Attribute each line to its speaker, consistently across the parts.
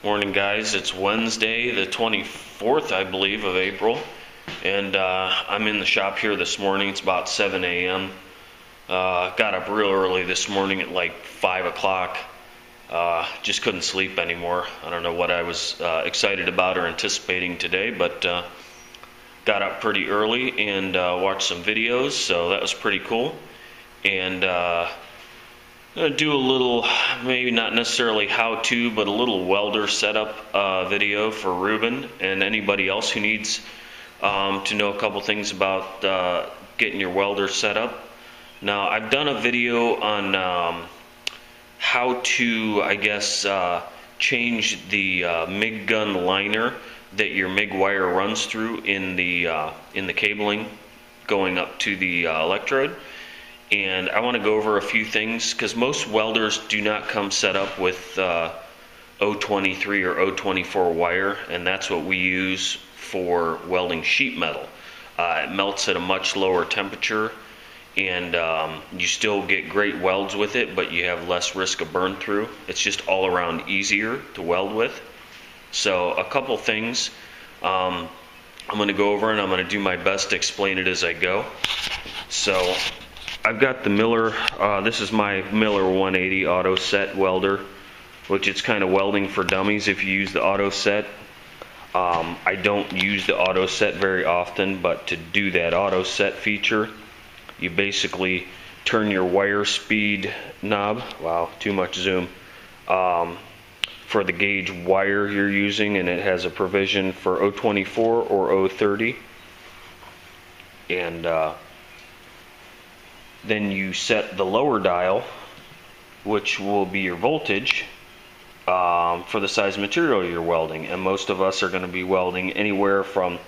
Speaker 1: Morning, guys. It's Wednesday, the 24th, I believe, of April, and I'm in the shop here this morning. It's about 7 a.m. Got up real early this morning at like 5 o'clock. Just couldn't sleep anymore. I don't know what I was excited about or anticipating today, but got up pretty early and watched some videos, so that was pretty cool. And I'm going to do a little, maybe not necessarily how-to, but a little welder setup video for Ruben and anybody else who needs to know a couple things about getting your welder set up. Now, I've done a video on how to, I guess, change the MIG gun liner that your MIG wire runs through in the cabling going up to the electrode. And I want to go over a few things because most welders do not come set up with 023 or 024 wire, and that's what we use for welding sheet metal. It melts at a much lower temperature, and you still get great welds with it, but you have less risk of burn through. It's just all around easier to weld with. So a couple things I'm going to go over, and I'm going to do my best to explain it as I go. So I've got the Miller, this is my Miller 180 auto set welder, which it's kind of welding for dummies if you use the auto set. I don't use the auto set very often, but to do that auto set feature, you basically turn your wire speed knob, wow, too much zoom, for the gauge wire you're using, and it has a provision for 024 or 030. And then you set the lower dial, which will be your voltage, for the size material you're welding. And most of us are going to be welding anywhere from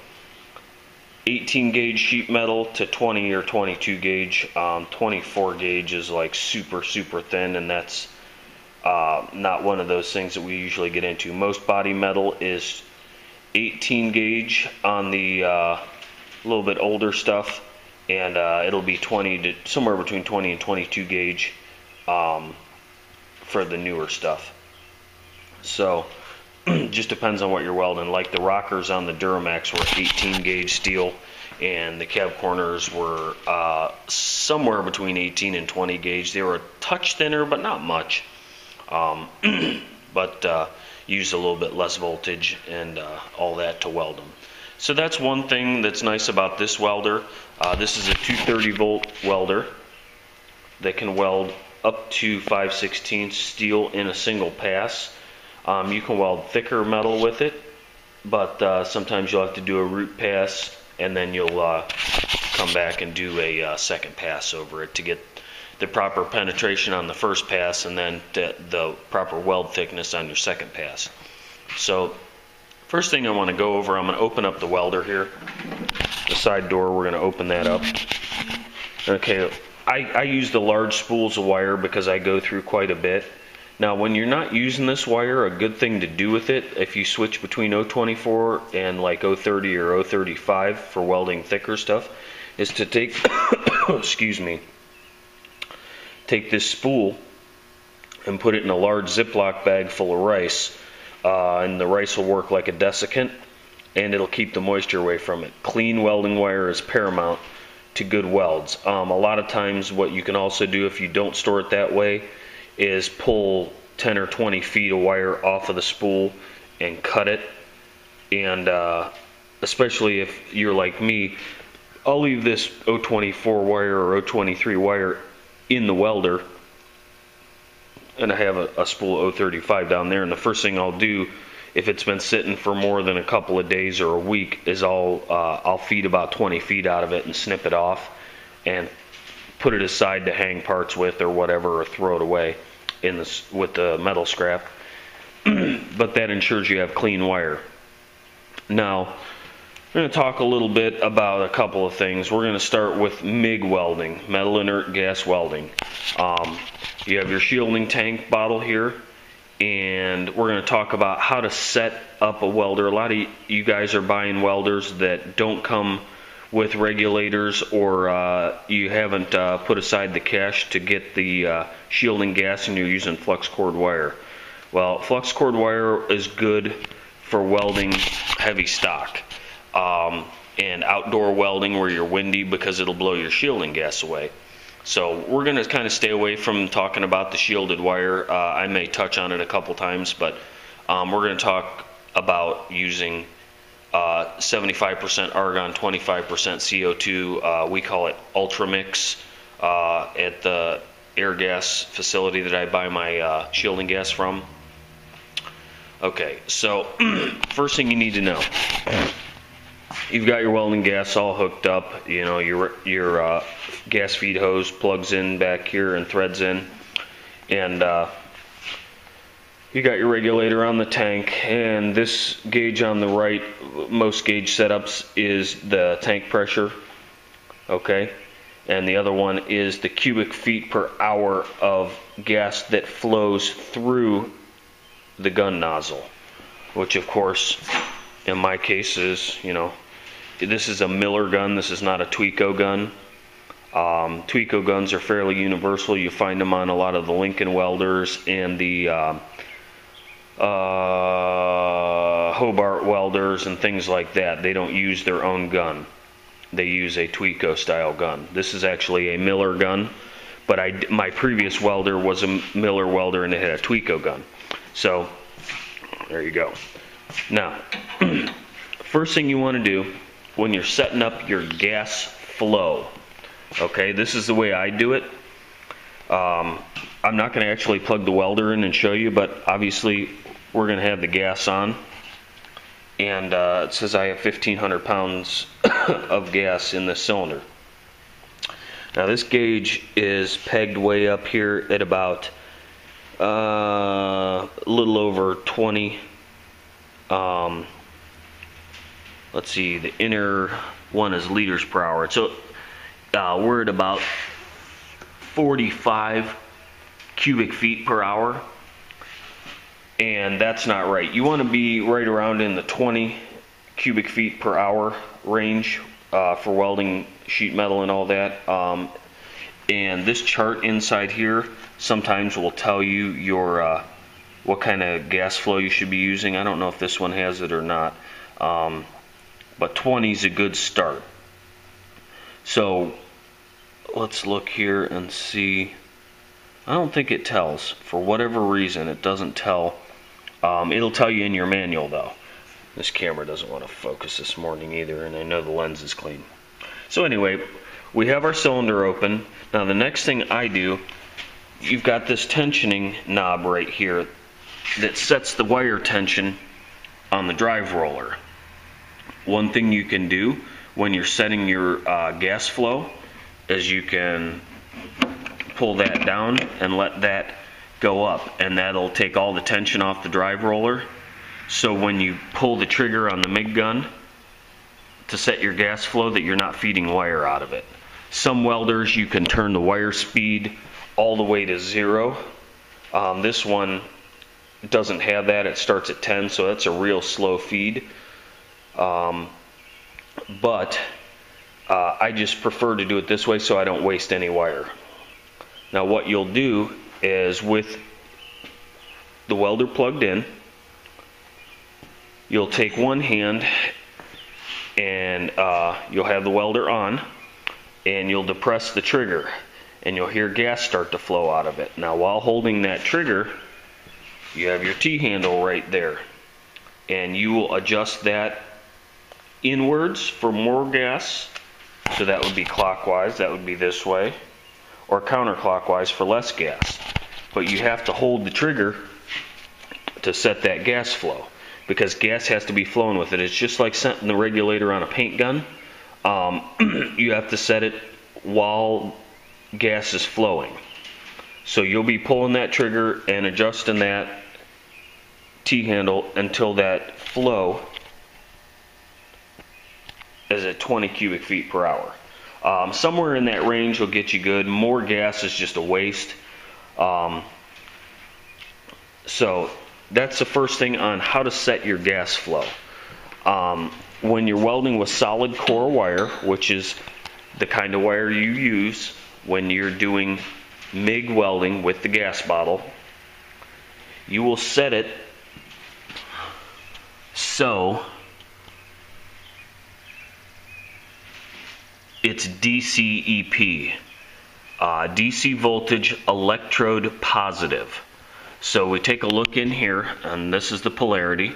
Speaker 1: 18 gauge sheet metal to 20 or 22 gauge. 24 gauge is like super thin, and that's not one of those things that we usually get into. Most body metal is 18 gauge on the little bit older stuff, and it'll be 20 to somewhere between 20 and 22 gauge for the newer stuff. So just depends on what you're welding. Like the rockers on the Duramax were 18 gauge steel, and the cab corners were somewhere between 18 and 20 gauge. They were a touch thinner, but not much. But used a little bit less voltage and all that to weld them. So that's one thing that's nice about this welder. This is a 230 volt welder that can weld up to 5/16 steel in a single pass. You can weld thicker metal with it, but sometimes you'll have to do a root pass, and then you'll come back and do a second pass over it to get the proper penetration on the first pass, and then the proper weld thickness on your second pass. So first thing I want to go over, I'm going to open up the welder here. The side door, we're going to open that up. Okay, I use the large spools of wire because I go through quite a bit. Now, when you're not using this wire, a good thing to do with it, if you switch between 024 and like 030 or 035 for welding thicker stuff, is to take, excuse me, take this spool and put it in a large Ziploc bag full of rice. And the rice will work like a desiccant, and it'll keep the moisture away from it. Clean welding wire is paramount to good welds. A lot of times what you can also do if you don't store it that way is pull 10 or 20 feet of wire off of the spool and cut it. And especially if you're like me, I'll leave this 024 wire or 023 wire in the welder, and I have a spool of 035 down there, and the first thing I'll do if it's been sitting for more than a couple of days or a week is I'll feed about 20 feet out of it and snip it off and put it aside to hang parts with or whatever, or throw it away with the metal scrap. But that ensures you have clean wire. Now we're going to talk a little bit about a couple of things. We're going to start with MIG welding, metal inert gas welding. You have your shielding tank bottle here, and we're going to talk about how to set up a welder. A lot of you guys are buying welders that don't come with regulators, or you haven't put aside the cash to get the shielding gas and you're using flux cord wire. Well, flux cord wire is good for welding heavy stock and outdoor welding where you're windy, because it'll blow your shielding gas away. So we're going to kind of stay away from talking about the shielded wire. I may touch on it a couple times, but we're going to talk about using 75% argon, 25% CO2. We call it Ultra Mix at the air gas facility that I buy my shielding gas from. Okay, so first thing you need to know, you've got your welding gas all hooked up. You know, your gas feed hose plugs in back here and threads in, and you got your regulator on the tank, and this gauge on the right, most gauge setups, is the tank pressure, okay? And the other one is the cubic feet per hour of gas that flows through the gun nozzle, which of course, in my case is, you know, this is a Miller gun, this is not a Tweco gun. Tweco guns are fairly universal. You find them on a lot of the Lincoln welders and the Hobart welders and things like that. They don't use their own gun. They use a Tweco style gun. This is actually a Miller gun, but my previous welder was a Miller welder and it had a Tweco gun. So there you go. Now, first thing you want to do when you're setting up your gas flow, okay, this is the way I do it. I'm not going to actually plug the welder in and show you, but obviously we're going to have the gas on, and it says I have 1,500 pounds of gas in this cylinder. Now this gauge is pegged way up here at about a little over 20. Let's see, the inner one is liters per hour. So we're at about 45 cubic feet per hour, and that's not right. You want to be right around in the 20 cubic feet per hour range for welding sheet metal and all that. And this chart inside here sometimes will tell you your what kind of gas flow you should be using. I don't know if this one has it or not, but 20 is a good start. So let's look here and see. I don't think it tells. For whatever reason, it doesn't tell. It'll tell you in your manual though. This camera doesn't want to focus this morning either, and I know the lens is clean. So anyway, we have our cylinder open. Now the next thing I do, you've got this tensioning knob right here that sets the wire tension on the drive roller. One thing you can do when you're setting your gas flow is you can pull that down and let that go up, and that'll take all the tension off the drive roller. So when you pull the trigger on the MIG gun to set your gas flow, that you're not feeding wire out of it. Some welders, you can turn the wire speed all the way to 0. This one doesn't have that. It starts at 10, so that's a real slow feed. But I just prefer to do it this way so I don't waste any wire. Now what you'll do is, with the welder plugged in, you'll take one hand and you'll have the welder on, and you'll depress the trigger, and you'll hear gas start to flow out of it. Now while holding that trigger, you have your T-handle right there, and you will adjust that inwards for more gas. So that would be clockwise, that would be this way, or counterclockwise for less gas. But you have to hold the trigger to set that gas flow, because gas has to be flowing with it. It's just like setting the regulator on a paint gun. You have to set it while gas is flowing. So you'll be pulling that trigger and adjusting that T-handle until that flow is at 20 cubic feet per hour. Somewhere in that range will get you good. More gas is just a waste. So that's the first thing on how to set your gas flow. When you're welding with solid core wire, which is the kind of wire you use when you're doing MIG welding with the gas bottle, you will set it so it's DCEP, DC voltage electrode positive. So we take a look in here, and this is the polarity.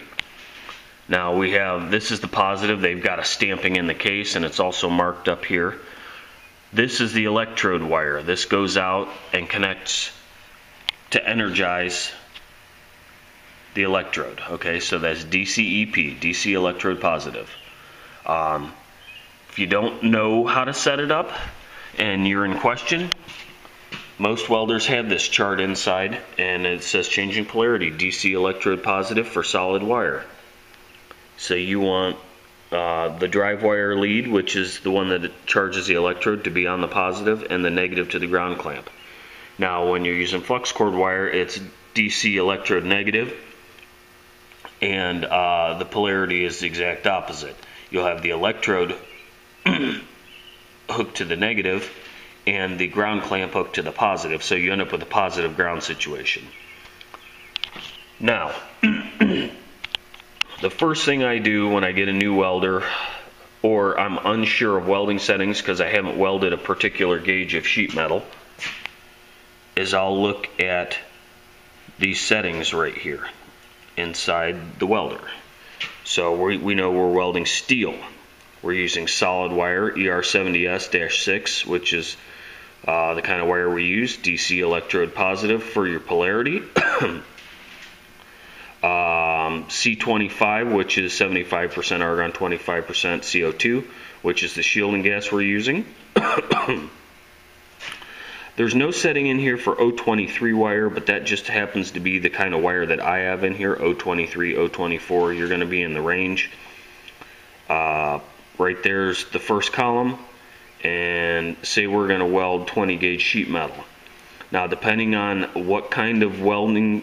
Speaker 1: Now we have, this is the positive, they've got a stamping in the case, and it's also marked up here. This is the electrode wire. This goes out and connects to energize the electrode. Okay, so that's DCEP, DC electrode positive. If you don't know how to set it up and you're in question, most welders have this chart inside, and it says changing polarity, DC electrode positive for solid wire. So you want the drive wire lead, which is the one that charges the electrode, to be on the positive, and the negative to the ground clamp. Now when you're using flux cord wire, it's DC electrode negative, and the polarity is the exact opposite. You'll have the electrode hooked to the negative and the ground clamp hooked to the positive, so you end up with a positive ground situation. Now the first thing I do when I get a new welder, or I'm unsure of welding settings because I haven't welded a particular gauge of sheet metal, is I'll look at these settings right here inside the welder. So we know we're welding steel. We're using solid wire, ER70S-6, which is the kind of wire we use, DC electrode positive for your polarity. C25, which is 75% argon, 25% CO2, which is the shielding gas we're using. There's no setting in here for O23 wire, but that just happens to be the kind of wire that I have in here, O23, O24. You're going to be in the range. Right there's the first column, and say we're going to weld 20 gauge sheet metal. Now depending on what kind of welding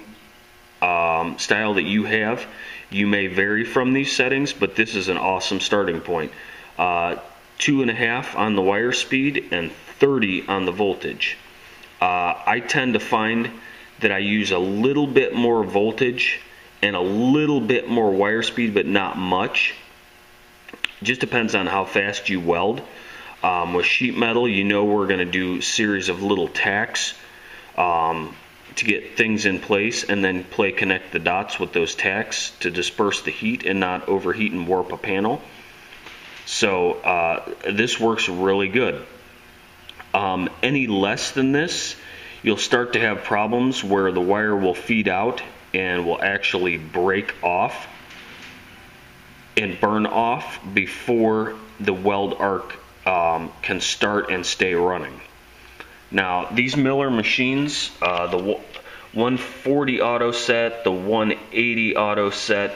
Speaker 1: style that you have, you may vary from these settings, but this is an awesome starting point. 2.5 on the wire speed and 30 on the voltage. I tend to find that I use a little bit more voltage and a little bit more wire speed, but not much. Just depends on how fast you weld. With sheet metal, you know we're going to do a series of little tacks to get things in place, and then connect the dots with those tacks to disperse the heat and not overheat and warp a panel. So this works really good. Any less than this, you'll start to have problems where the wire will feed out and will actually break off and burn off before the weld arc can start and stay running. Now these Miller machines, the 140 auto set, the 180 auto set,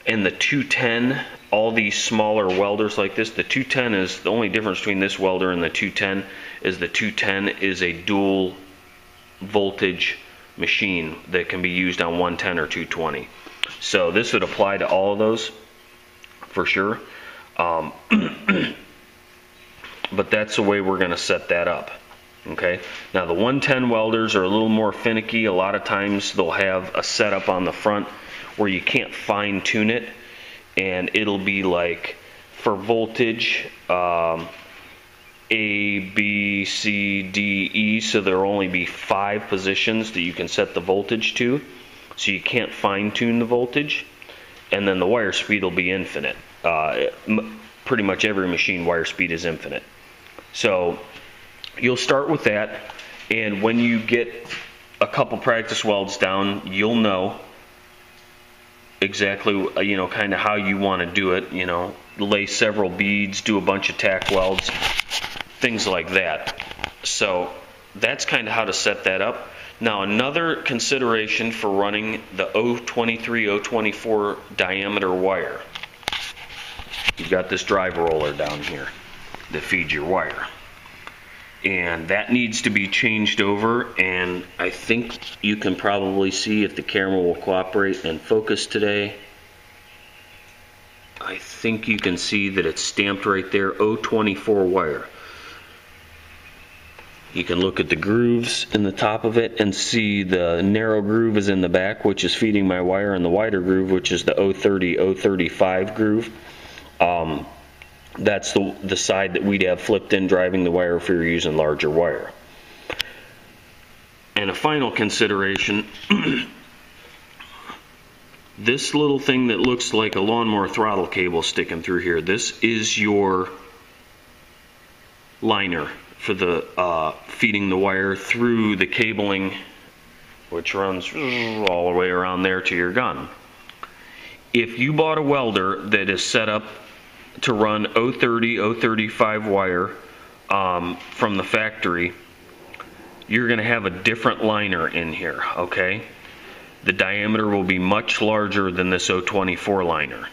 Speaker 1: and the 210, all these smaller welders like this, the 210 is the only difference between this welder and the 210 is the 210 is a dual voltage machine that can be used on 110 or 220. So this would apply to all of those for sure. But that's the way we're going to set that up. Okay. Now the 110 welders are a little more finicky. A lot of times they'll have a setup on the front where you can't fine tune it, and it'll be like for voltage A, B, C, D, E, so there'll only be 5 positions that you can set the voltage to, so you can't fine tune the voltage, and then the wire speed will be infinite. Pretty much every machine wire speed is infinite. So you'll start with that, and when you get a couple practice welds down, you'll know exactly, you know, kind of how you want to do it. You know, lay several beads, do a bunch of tack welds, things like that. So that's kind of how to set that up. Now another consideration for running the 023, 024 diameter wire, you've got this drive roller down here that feeds your wire, and that needs to be changed over. And I think you can probably see, if the camera will cooperate and focus today, I think you can see that it's stamped right there, 024 wire. You can look at the grooves in the top of it and see the narrow groove is in the back, which is feeding my wire, and the wider groove, which is the 030, 035 groove. That's the side that we'd have flipped in driving the wire if we were using larger wire. And a final consideration, this little thing that looks like a lawnmower throttle cable sticking through here, this is your liner for the feeding the wire through the cabling, which runs all the way around there to your gun. If you bought a welder that is set up to run 030, 035 wire from the factory, you're going to have a different liner in here, okay? The diameter will be much larger than this 024 liner.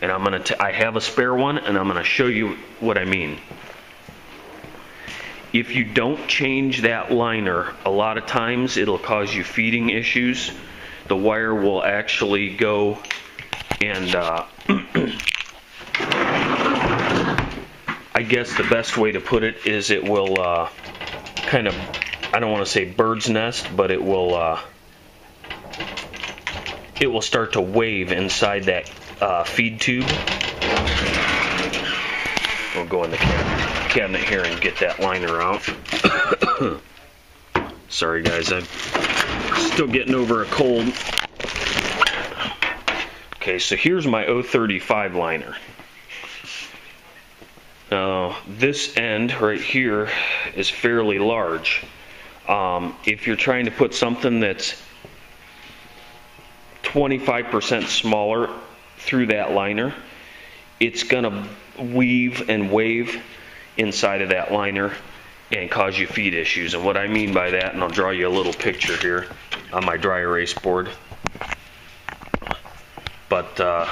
Speaker 1: And I have a spare one, and I'm going to show you what I mean. If you don't change that liner, a lot of times it'll cause you feeding issues. The wire will actually go and I guess the best way to put it is it will kind of, I don't want to say bird's nest, but it will start to wave inside that feed tube. We'll go in the cabinet here and get that liner out. Sorry guys, I'm still getting over a cold. Okay, so here's my 035 liner. Now this end right here is fairly large. If you're trying to put something that's 25% smaller through that liner, it's gonna weave and wave inside of that liner and cause you feed issues. And what I mean by that, and I'll draw you a little picture here on my dry erase board, but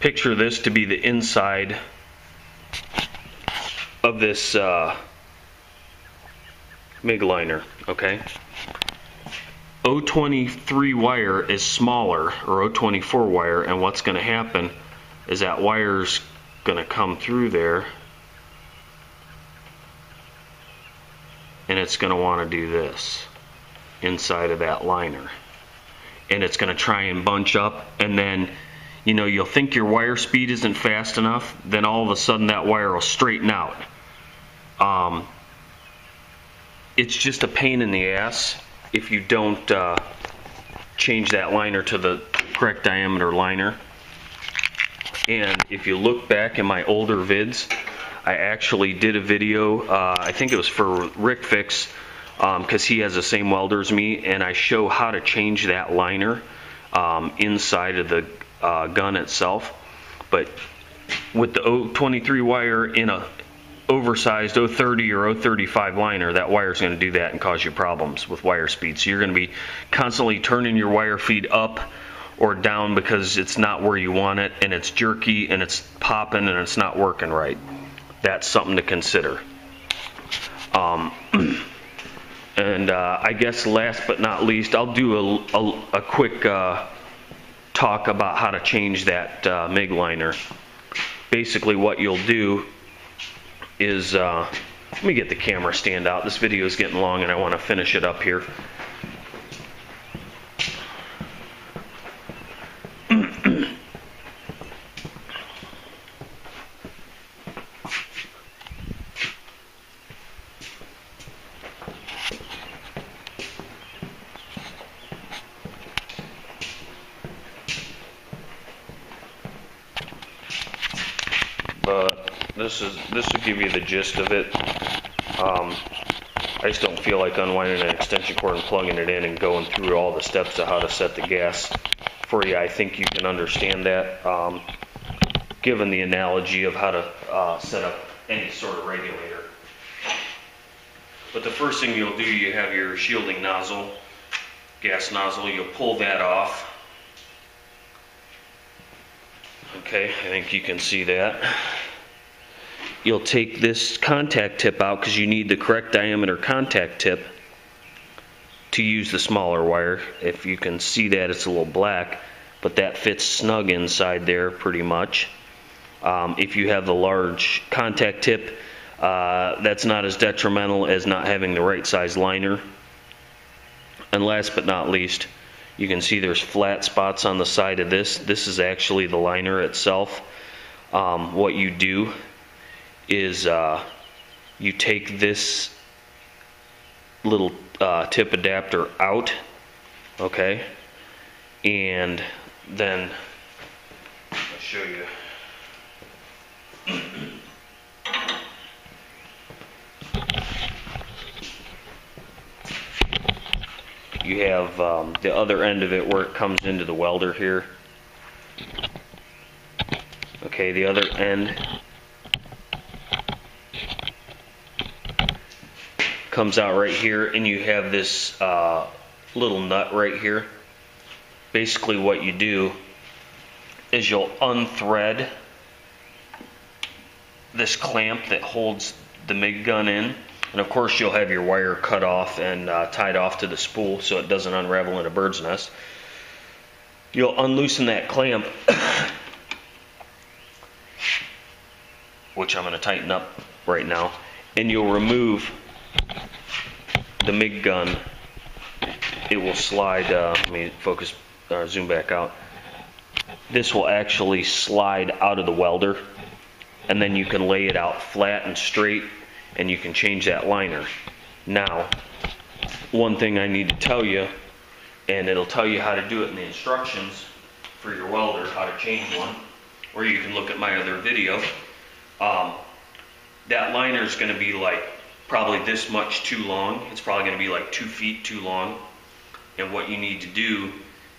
Speaker 1: picture this to be the inside of this MIG liner, okay? 023 wire is smaller, or 024 wire, and what's going to happen is that wire's going to come through there, and it's going to want to do this inside of that liner, and it's going to try and bunch up, and then you know, you'll think your wire speed isn't fast enough, then all of a sudden that wire will straighten out. It's just a pain in the ass if you don't change that liner to the correct diameter liner. And if you look back in my older vids, I actually did a video, I think it was for Rick Fix, because he has the same welder as me, and I show how to change that liner inside of the gun itself. But with the 023 wire in a oversized 030 or 035 liner, that wire is going to do that and cause you problems with wire speed. So you're going to be constantly turning your wire feed up or down because it's not where you want it, and it's jerky and it's popping and it's not working right. That's something to consider. And I guess last but not least, I'll do a quick talk about how to change that MIG liner. Basically what you'll do is, let me get the camera stand out. This video is getting long and I want to finish it up here. But this will give you the gist of it. I just don't feel like unwinding an extension cord and plugging it in and going through all the steps of how to set the gas for you. I think you can understand that, given the analogy of how to set up any sort of regulator. But the first thing you'll do, you have your shielding nozzle, gas nozzle, you'll pull that off. Okay, I think you can see that. You'll take this contact tip out because you need the correct diameter contact tip. to use the smaller wire. If you can see that, it's a little black, but that fits snug inside there pretty much. If you have the large contact tip, that's not as detrimental as not having the right size liner. And last but not least, you can see there's flat spots on the side of this. This is actually the liner itself. What you do is you take this little tip adapter out, okay, and then I'll show you. You have the other end of it where it comes into the welder here. Okay, the other end comes out right here, and you have this little nut right here. Basically what you do is you'll unthread this clamp that holds the MIG gun in, and of course you'll have your wire cut off and tied off to the spool so it doesn't unravel in a bird's nest. You'll unloosen that clamp, which I'm going to tighten up right now, and you'll remove the MIG gun. It will slide, let me focus, zoom back out. This will actually slide out of the welder, and then you can lay it out flat and straight, and you can change that liner. Now, one thing I need to tell you, and it'll tell you how to do it in the instructions for your welder, how to change one, or you can look at my other video. That liner is going to be like probably this much too long. It's probably going to be like 2 feet too long. And what you need to do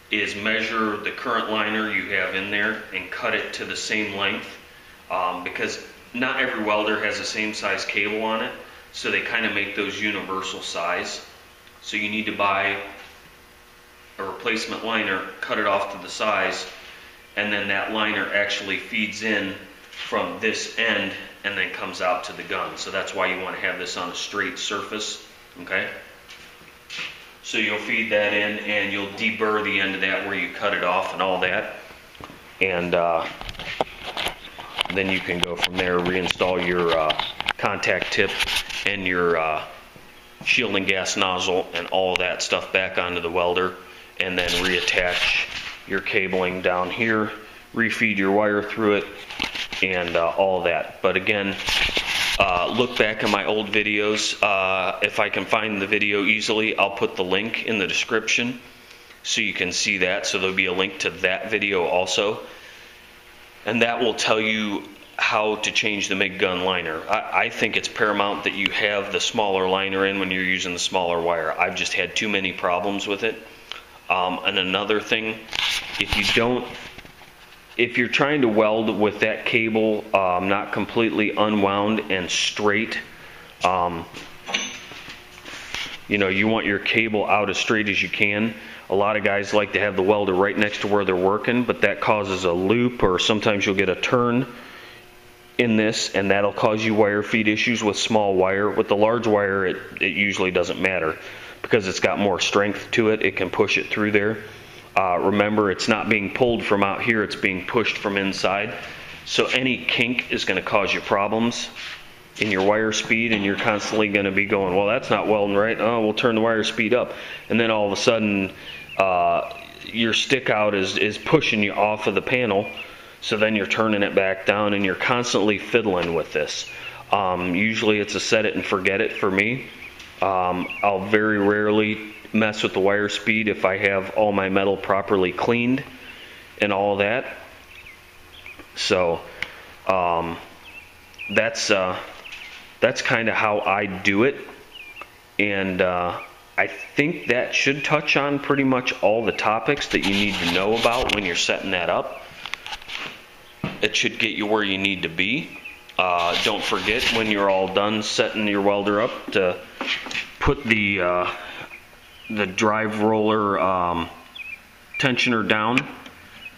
Speaker 1: is measure the current liner you have in there and cut it to the same length, because not every welder has the same size cable on it, so they kind of make those universal size. So you need to buy a replacement liner, cut it off to the size, and then that liner actually feeds in from this end and then comes out to the gun. So that's why you want to have this on a straight surface, okay? So you'll feed that in, and you'll deburr the end of that where you cut it off and all that, and then you can go from there, reinstall your contact tip and your shielding gas nozzle and all that stuff back onto the welder, and then reattach your cabling down here, refeed your wire through it, and all that. But again, look back in my old videos. If I can find the video easily, I'll put the link in the description so you can see that. So there'll be a link to that video also, and that will tell you how to change the MIG gun liner. I think it's paramount that you have the smaller liner in when you're using the smaller wire. I've just had too many problems with it. And another thing, if you're trying to weld with that cable not completely unwound and straight, you know, you want your cable out as straight as you can. A lot of guys like to have the welder right next to where they're working, but that causes a loop, or sometimes you'll get a turn in this, and that'll cause you wire feed issues with small wire. With the large wire, it usually doesn't matter because it's got more strength to it. It can push it through there. Remember, it's not being pulled from out here, it's being pushed from inside. So any kink is going to cause you problems in your wire speed, and you're constantly going to be going, well, that's not welding right. Oh, we'll turn the wire speed up. And then all of a sudden, your stick out is pushing you off of the panel. So then you're turning it back down, and you're constantly fiddling with this. Usually it's a set it and forget it for me. I'll very rarely mess with the wire speed if I have all my metal properly cleaned and all that. So that's kind of how I do it, and I think that should touch on pretty much all the topics that you need to know about when you're setting that up. It should get you where you need to be. Don't forget, when you're all done setting your welder up, to put the drive roller tensioner down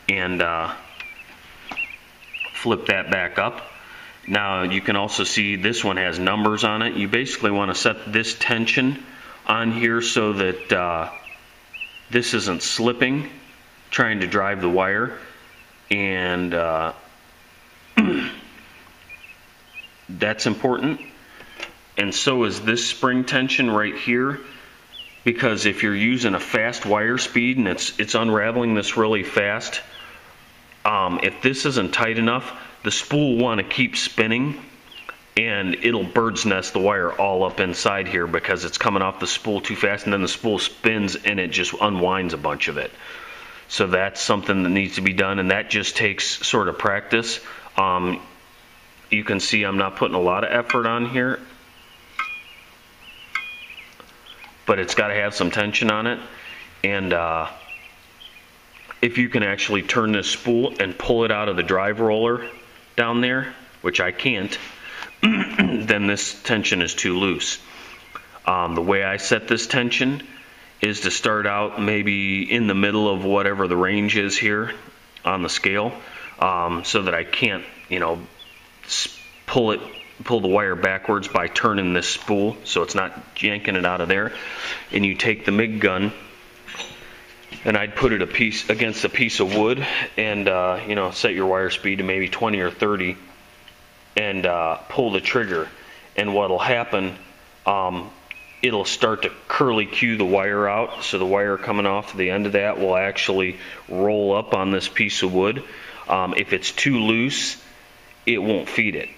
Speaker 1: and flip that back up. Now you can also see this one has numbers on it. You basically want to set this tension on here so that this isn't slipping trying to drive the wire, and that's important. And so is this spring tension right here, because if you're using a fast wire speed and it's unraveling this really fast, if this isn't tight enough, the spool will want to keep spinning, and it'll bird's nest the wire all up inside here because it's coming off the spool too fast, and then the spool spins and it just unwinds a bunch of it. So that's something that needs to be done, and that just takes sort of practice. You can see I'm not putting a lot of effort on here, but it's got to have some tension on it. And if you can actually turn this spool and pull it out of the drive roller down there, which I can't, then this tension is too loose. The way I set this tension is to start out maybe in the middle of whatever the range is here on the scale, so that I can't, you know, pull the wire backwards by turning this spool, so it's not yanking it out of there. And you take the MIG gun, and I'd put it against a piece of wood, and you know, set your wire speed to maybe 20 or 30, and pull the trigger. And what'll happen, it'll start to curly cue the wire out, so the wire coming off the end of that will actually roll up on this piece of wood. If it's too loose, it won't feed it.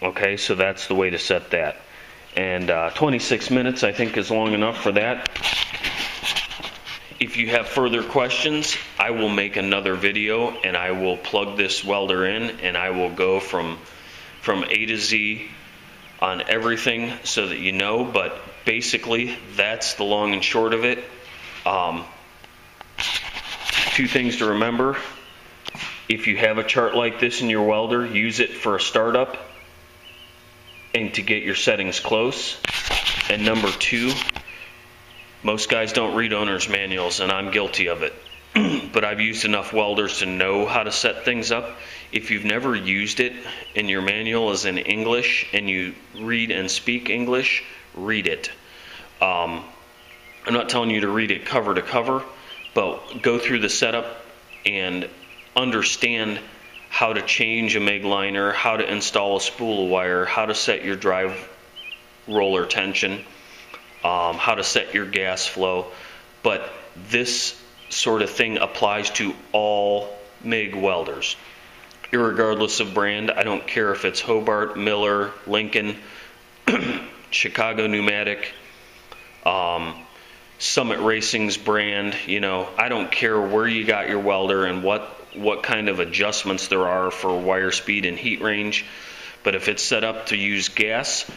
Speaker 1: Okay, so that's the way to set that. And 26 minutes I think is long enough for that. If you have further questions, I will make another video and I will plug this welder in, and I will go from A to Z on everything so that you know. But basically that's the long and short of it. Two things to remember: if you have a chart like this in your welder, use it for a startup and to get your settings close. And number two, most guys don't read owner's manuals, and I'm guilty of it. But I've used enough welders to know how to set things up. If you've never used it and your manual is in English and you read and speak English, read it. I'm not telling you to read it cover to cover, but go through the setup and understand how to change a MIG liner, how to install a spool of wire, how to set your drive roller tension, how to set your gas flow. But this sort of thing applies to all MIG welders, irregardless of brand. I don't care if it's Hobart, Miller, Lincoln, Chicago Pneumatic, Summit Racing's brand. You know, I don't care where you got your welder and what kind of adjustments there are for wire speed and heat range. But if it's set up to use gas,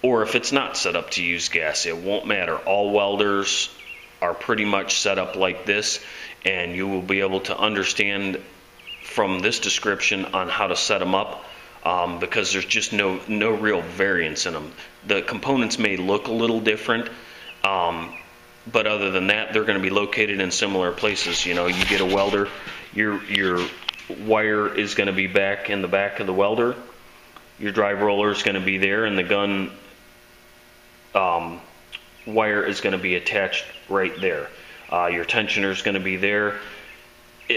Speaker 1: or if it's not set up to use gas, it won't matter. All welders are pretty much set up like this, and you will be able to understand from this description on how to set them up, because there's just no real variance in them. The components may look a little different, but other than that, they're going to be located in similar places. You know, you get a welder, your wire is going to be back in the back of the welder, your drive roller is going to be there, and the gun wire is going to be attached right there. Your tensioner is going to be there.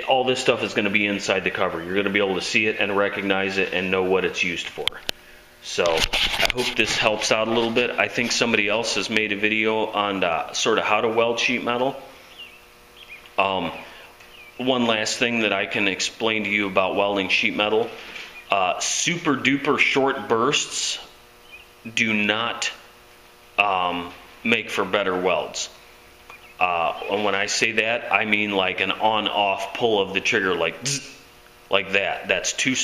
Speaker 1: All this stuff is going to be inside the cover. You're going to be able to see it and recognize it and know what it's used for. So I hope this helps out a little bit. I think somebody else has made a video on sort of how to weld sheet metal. One last thing that I can explain to you about welding sheet metal: super duper short bursts do not make for better welds. And when I say that, I mean like an on-off pull of the trigger, like zzz, like that. That's too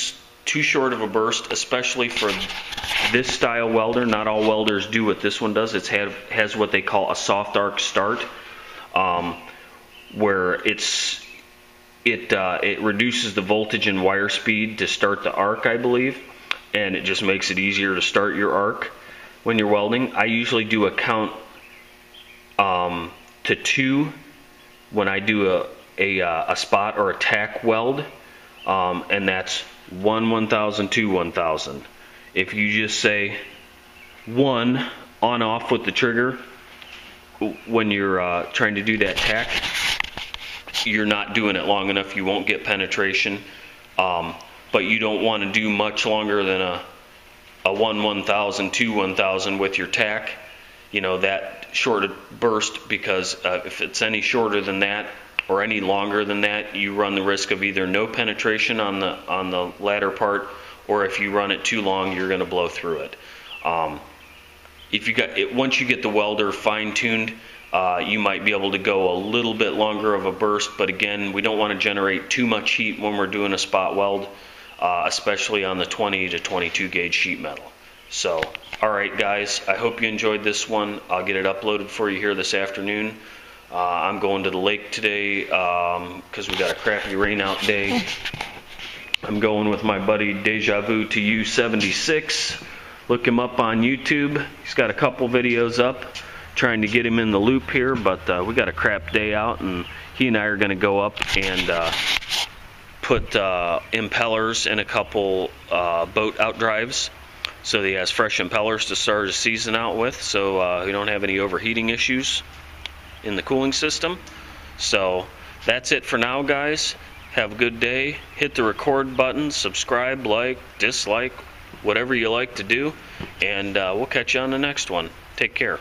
Speaker 1: short of a burst, especially for this style welder. Not all welders do what this one does. It has what they call a soft arc start, where it reduces the voltage and wire speed to start the arc, I believe, and it just makes it easier to start your arc when you're welding. I usually do a count to 2 when I do a spot or a tack weld, and that's 1 1000 2 1000. If you just say 1 on off with the trigger, when you're trying to do that tack, you're not doing it long enough. You won't get penetration, but you don't want to do much longer than a 1/1000, 2/1000 with your tack. You know, that short burst, because if it's any shorter than that or any longer than that, you run the risk of either no penetration on the ladder part, or if you run it too long, you're going to blow through it. If you got it, once you get the welder fine-tuned, you might be able to go a little bit longer of a burst, but again, we don't want to generate too much heat when we're doing a spot weld, especially on the 20 to 22 gauge sheet metal. So, alright guys, I hope you enjoyed this one. I'll get it uploaded for you here this afternoon. I'm going to the lake today because we got a crappy rain out day. I'm going with my buddy Deja Vu to You 76. Look him up on YouTube. He's got a couple videos up, trying to get him in the loop here, but we got a crap day out, and he and I are going to go up and put impellers in a couple boat outdrives, so he has fresh impellers to start his season out with, so we don't have any overheating issues in the cooling system. So that's it for now, guys. Have a good day. Hit the record button, subscribe, like, dislike, whatever you like to do, and we'll catch you on the next one. Take care.